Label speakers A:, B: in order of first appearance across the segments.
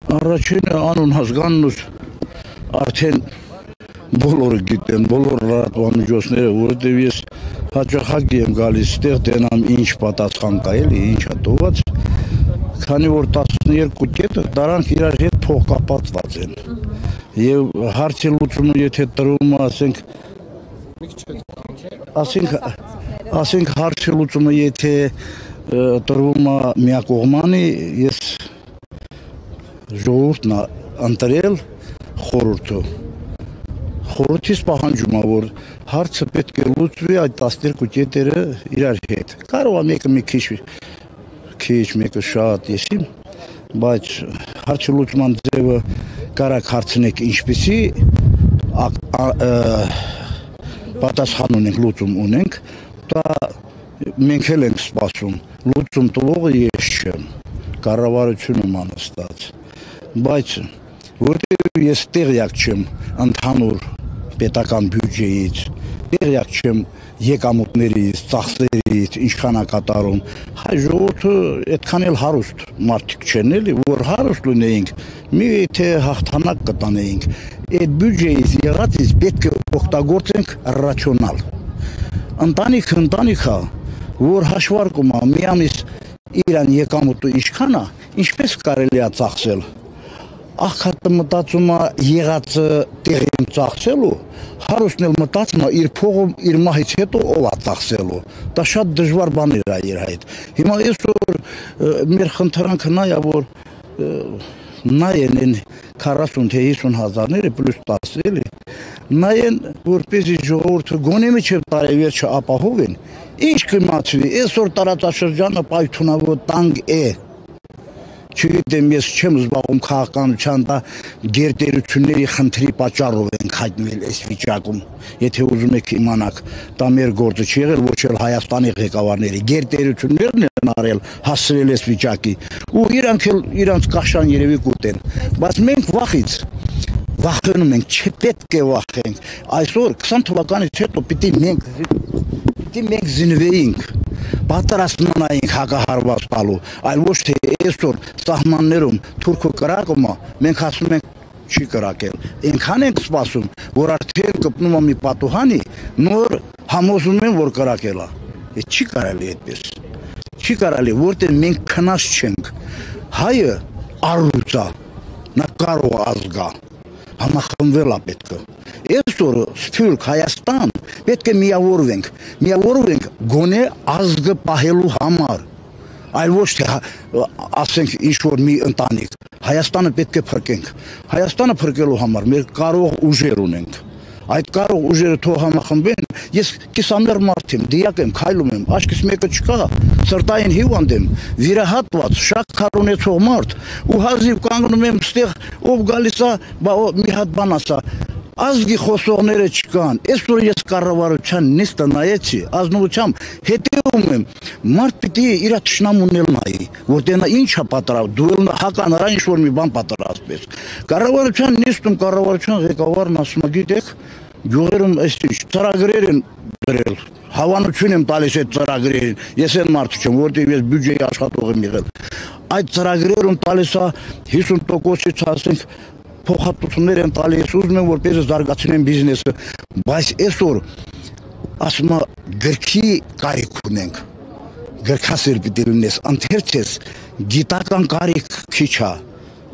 A: Առաջին անուն հասկանուս արդեն բոլորը գիտեն, բոլոր լրատվամիջոցները, որովհետև ես հաճախակի եմ գալիս ստեղ տենամ ինչ պատասխան կա էլի, ինչ է տոված, քանի որ 12 կետը դրանք իրար հետ փոխկապակցված են։ Եվ հարցի լուծումը եթե տրվում ասենք հարցի լուծումը եթե տրվում է միակողմանի, ես ժողովուրդն ընտրել խորհուրդը։ Խորհրդից պահանջում է, որ հարցը պետք է լուծվի այդ 12 կետերը իրար հետ։ Կարող է մեկը մի քիչ, մեկը շատ եսիմ, բայց հարցի լուծման ձևը կարակ հարցնեք ինչպեսի պատասխան ունենք, լուծում ունենք, դա մենք էլ ենք սպասում, լուծում տվողը ես չեմ, կառավարությունում անստաց, բայց որտեղ ես տեղյակ չեմ ընդհանուր պետական բյուջեից, տեղյակ չեմ եկամուտներից, ծախսերից, ինչքան է կատարում, հայ ժողովուրդը այդքան էլ հարուստ մարդիկ չեն էլի, որ հարուստ լինեինք, մի թե հաղթանակ կտանեինք, այդ բյուջեից եղածից պետք է օգտագործենք ռացիոնալ։ Ընտանիքը, որ հաշվարկում է մի ամիս իրան եկամուտը ինչքան է, ինչպես կարելի է ծախսել։ Աղքատը մտածում է եղածը տեղին ծախսելու, հարուստն էլ մտածում է իր փողը իր մահից հետո ով է ծախսելու։ Դա շատ դժվար բաներ է իր հետ։ Հիմա այսօր մեր խնդրանքը նա է, որ նայեն են 40 թե 50 հազարները պլյուս 10 էլի, նայեն, որպեսզի ժողովուրդը գոնե մինչև տարեվերջը ապահովեն, ինչ կմացվի, այսօր տարածաշրջանը պայթունավոր տանգ է։ Չգիտեմ, ես չեմ զբաղվում քաղաքականության, դա գերտերությունների խնդրի պատճառով ենք հայտնվել այս վիճակում, եթե ուզում եք իմանաք, դա մեր գործը չի եղել, ոչ էլ Հայաստանի ղեկավարների, գերտերություններն են արել, հասցրել այս վիճակի, ու իրանք էլ իրանց կաշան երևի կուտեն, բայց մենք վախենում ենք, չպետք է վախենք, այսօր 20 թվականից հետո պիտի մենք զինվեինք, պատրաստմանայինք հակահարված տալու, այլ ոչ թե այսօր սահմաններում թուրքը կրակում է, մենք ասում ենք չի կրակել, այնքան ենք սպասում, որ արդեն կպնում է մի պատուհանի, նոր համոզում են, որ կրակել է, չի կարելի այդպես, չի կարելի, որտեղ մենք քնած չենք, հայը առույց է, նա կարող ազգա, համախմբվել է պետքը, այսօր Սփյուռք Հայաստան պետք է միավորվենք գոնե ազգը պահելու համար, այլ ոչ թե ասենք ինչ-որ մի ընտանիք, Հայաստանը պետք է փրկենք, Հայաստանը փրկելու համար մեր կարող ուժեր ունենք, այդ կարող ուժերը թող համախմբեն, ես կիսամեռ մարդ եմ, դիակ եմ, քայլում եմ, աչքիս մեկը չկա, սրտային հիվանդ եմ, վիրահատված, շաքար ունեցող մարդ, ու հազիվ կանգնում եմ ստեղ, ով գալիս է, մի հատ բան ասա, ազգի խոսողները չկան, այսօր ես կառավարության նիստը նայեցի, ազնվությամբ հետևում եմ, մարդ պիտի իր թշնամուն էլ նայի, որտեղ նա ինչ է պատրաստ, դու էլ հականարա ինչ-որ մի բան պատրաստես։ Կառավարության նիստում կառավարության ղեկավարն ասում է, գիտեք, գյուղերում այսինչ ծրագրեր են դրել, հավանություն եմ տալիս այդ ծրագրերին, ես այն մարդը չեմ, որտեղ ես բյուջեի աշխատող եմ եղել, այդ ծրագրերում տալիս է 50%-ից ասենք փոխհատուցումներ են տալիս, ուզում են որպես զարգացնեն բիզնեսը, բայց այսօր ասում է գրքի կարիք ունենք, գրքասեր պիտի լինես, ընթերցես, գիտական կարիք քիչ է,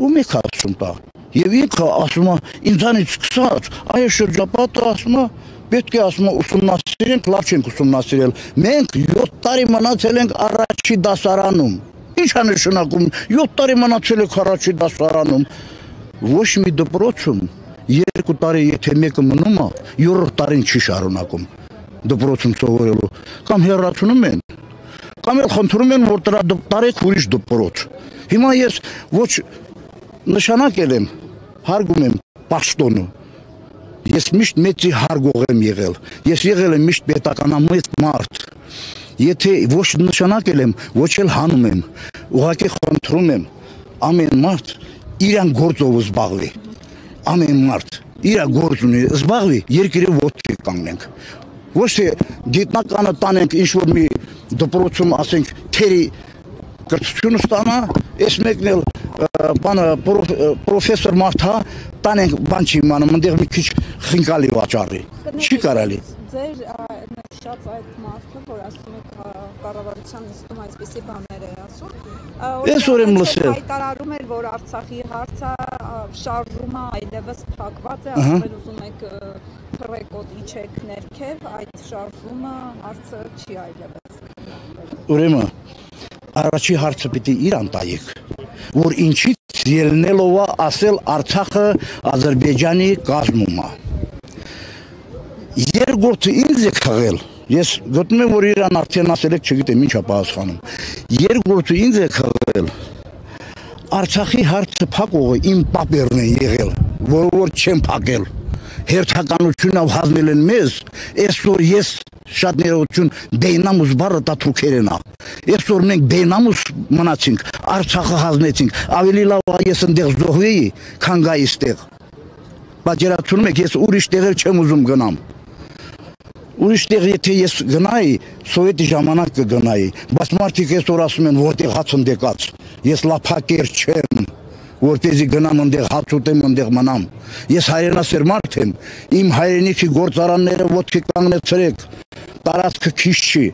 A: ում եք ասում դա, եւ ինքը ասում է ինձանից սկսած, այս շրջապատը ասում է պետք է ասում է ուսումնասիրենք, լավ չենք ուսումնասիրել, մենք 7 տարի մնացել ենք առաջի դասարանում, ինչ է նշանակում, 7 տարի մնացել ենք առաջի դասարանում, ոչ մի դպրոցում 2 տարի եթե մեկը մնում է, 3-րդ տարին չի շարունակում դպրոցում սովորելու, կամ հեռացնում են, կամ էլ խնդրում են, որ տարեք ուրիշ դպրոց։ Հիմա ես ոչ նշանակել եմ, հարգում եմ պաշտոնը, ես միշտ մեծի հարգող եմ եղել, ես եղել եմ միշտ պետականամետ մարդ, եթե ոչ նշանակել եմ, ոչ էլ հանում եմ, ուղղակի խնդրում եմ, ամեն մարդ իրան գործով զբաղվի, ամեն մարդ իրա գործ ունի, զբաղվի, երկիրը ոտքի կանգնենք, ոչ թե գիտնականը տանենք ինչ-որ մի դպրոցում ասենք թերի կրթություն ստանա, այս մեկն էլ բանը պրոֆեսոր մարդա, տանենք բան չի իմանում, ընդեղ մի քիչ խինկալի վաճառի, չի կարելի։
B: Ձեր շատ այդ մարդը, որ ասում եք կառավարության նիստում այսպիսի բաներ է ասում,
A: այսօր եմ լսել։
B: Հայտարարում էր, որ Արցախի հարցը շարժումը այլևս փակված է, ասում են ուզում եք փռեկոտ իջեք ներքև, այդ շարժումը հարցը չի այլևս։
A: Ուրեմն առաջի հարցը պիտի իրան տայեք, որ ինչից ելնելով է ասել Արցախը Ադրբեջանի կազմում է։ Երկրորդը ինձ է խաղել, ես գտնում եմ, որ իրան արդեն ասել եք, չգիտեմ ինչ է պատասխանում։ Երկրորդը ինձ է խաղել, Արցախի հարցը փակողը իմ պապերն է եղել, որ չեմ փակել։ Հերթականությունով հազնել են մեզ, այսօր ես շատ ներողություն բեյնամուս բառը դա թուրքերեն է։ Այսօր մենք բեյնամուս մնացինք, Արցախը հազնեցինք, ավելի լավ է ես ընդեղ զոհվեի, քան գայի ստեղ։ Պատկերացնում եք, ես ուրիշ տեղեր չեմ ուզում գնամ։ Ուրիշ տեղ եթե ես գնայի, սովետի ժամանակ կգնայի, բայց մարդիկ այսօր ասում են, որտեղ հաց ընդեկած, ես լափակեր չեմ, որպեսզի գնամ ընդեղ հաց ուտեմ, ընդեղ մնամ։ Ես հայրենասեր մարդ եմ, իմ հայրենիքի գործարանները ոտքի կանգնեցրեք, տարածքը քիչ չի,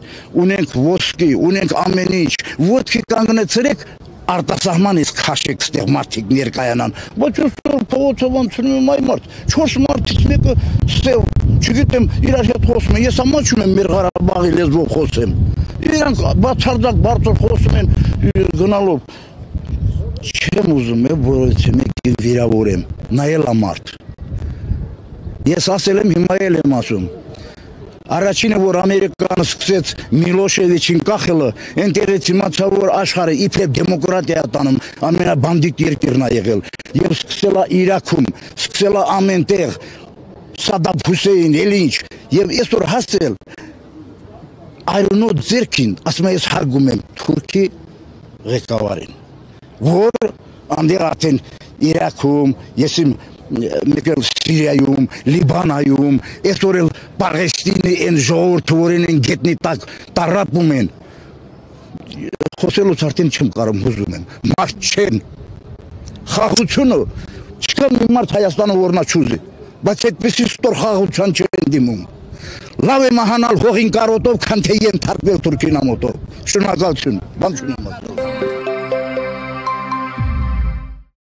A: ունենք ոսկի, ունենք ամեն ինչ, ոտքի կանգնեցրեք, արտասահմանից քաշեք ստեղ մարդիկ ներկայանան, բայց այսօր փողոցով անցնում եմ այ մարդ, 4 մարդից մեկը ստեղ, չգիտեմ, իրար հետ խոսում են, ես ամաչում եմ մեր Ղարաբաղի լեզվով խոսեմ, իրանք բացարձակ բարձր խոսում են գնալով, չեմ ուզում եմ, որովհետև մեկի վիրավորեմ, նայել է մարդ, ես ասել եմ, հիմա էլ եմ ասում, Առաջինը, որ Ամերիկանը սկսեց Միլոշևիչին կախելը, այնտեղից իմացա, որ աշխարհը իբրև դեմոկրատիա տանում, ամենաբանդիտ երկիրն է եղել, եւ սկսել է Իրաքում, սկսել է ամեն տեղ, Սադամ Հուսեյն, էլ ինչ, եւ այսօր հասել այրոնոտ ձերքին, ասում ես հարգում եմ Թուրքի ղեկավարին, որ անդեղ արդեն Իրաքում, ես իմ մեկել Սիրիայում, Լիբանայում, այսօր էլ Պաղեստինի են ժողովուրդը, որին են գետնի տակ տարապում են, խոսելուց արդեն չեմ կարում հուզում եմ, մարդ չեն, խաղությունը, չկա մի մարդ Հայաստանը որնա չուզի, բայց այդպեսի ստոր խաղության չեն դիմում, լավ է մահանալ հողին կարոտով, քան թե ենթարկվել Թուրքին ամոտով, շնորհակալություն, բան չունեմ ասել։